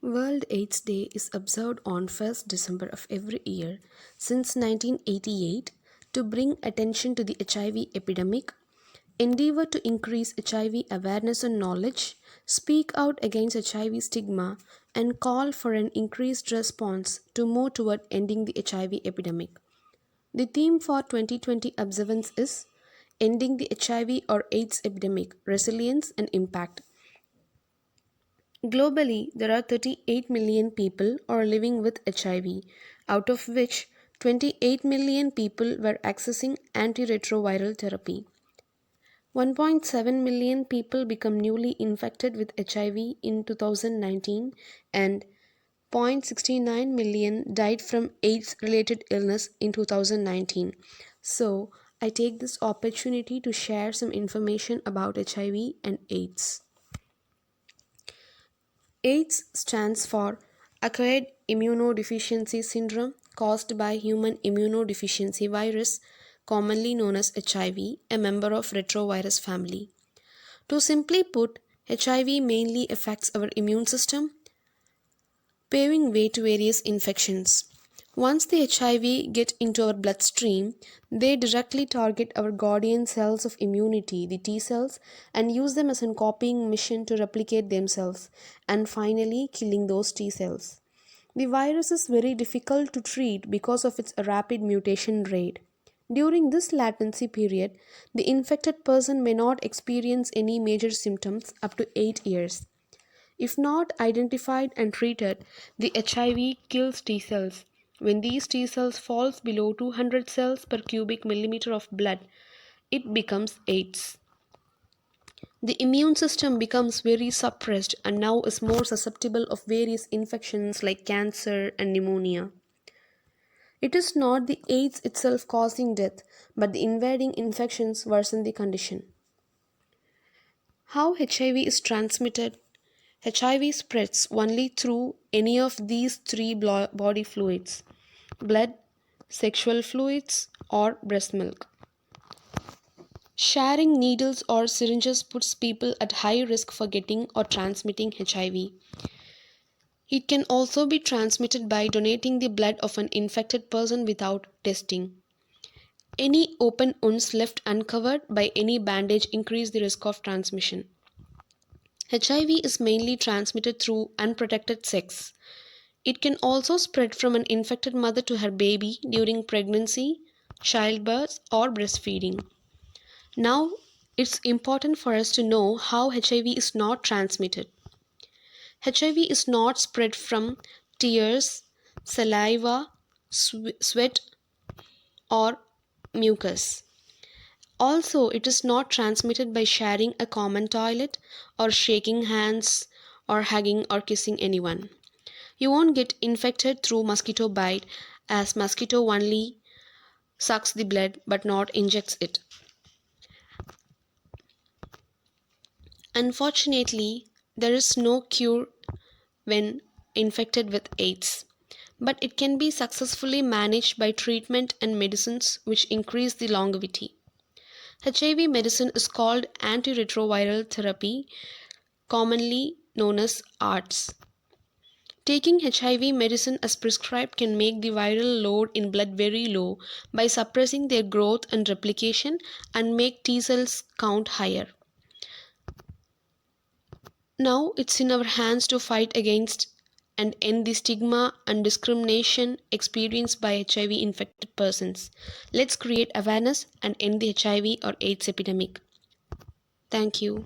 World AIDS Day is observed on 1st December of every year since 1988 to bring attention to the HIV epidemic, endeavor to increase HIV awareness and knowledge, speak out against HIV stigma, and call for an increased response to move toward ending the HIV epidemic. The theme for 2020 observance is Ending the HIV or AIDS Epidemic Resilience and Impact. Globally, there are 38 million people are living with HIV, out of which 28 million people were accessing antiretroviral therapy. 1.7 million people become newly infected with HIV in 2019 and 0.69 million died from AIDS related illness in 2019. So, I take this opportunity to share some information about HIV and AIDS. AIDS stands for Acquired Immunodeficiency Syndrome caused by human immunodeficiency virus, commonly known as HIV, a member of retrovirus family. To simply put, HIV mainly affects our immune system, paving way to various infections. Once the HIV get into our bloodstream, they directly target our guardian cells of immunity, the T cells, and use them as a copying machine to replicate themselves, and finally killing those T cells. The virus is very difficult to treat because of its rapid mutation rate. During this latency period, the infected person may not experience any major symptoms up to 8 years. If not identified and treated, the HIV kills T cells. When these T cells falls below 200 cells per cubic millimeter of blood, it becomes AIDS. The immune system becomes very suppressed and now is more susceptible of various infections like cancer and pneumonia. It is not the AIDS itself causing death, but the invading infections worsen the condition. How HIV is transmitted? HIV spreads only through any of these three body fluids: blood, sexual fluids, or breast milk. Sharing needles or syringes puts people at high risk for getting or transmitting HIV. It can also be transmitted by donating the blood of an infected person without testing. Any open wounds left uncovered by any bandage increase the risk of transmission. HIV is mainly transmitted through unprotected sex. It can also spread from an infected mother to her baby during pregnancy, childbirth, or breastfeeding. Now, it's important for us to know how HIV is not transmitted. HIV is not spread from tears, saliva, sweat, or mucus. Also, it is not transmitted by sharing a common toilet or shaking hands or hugging or kissing anyone. You won't get infected through mosquito bite as mosquito only sucks the blood but not injects it. Unfortunately, there is no cure when infected with AIDS, but it can be successfully managed by treatment and medicines which increase the longevity. HIV medicine is called antiretroviral therapy, commonly known as ARTS. Taking HIV medicine as prescribed can make the viral load in blood very low by suppressing their growth and replication and make T cells count higher. Now it's in our hands to fight against and end the stigma and discrimination experienced by HIV infected persons. Let's create awareness and end the HIV or AIDS epidemic. Thank you.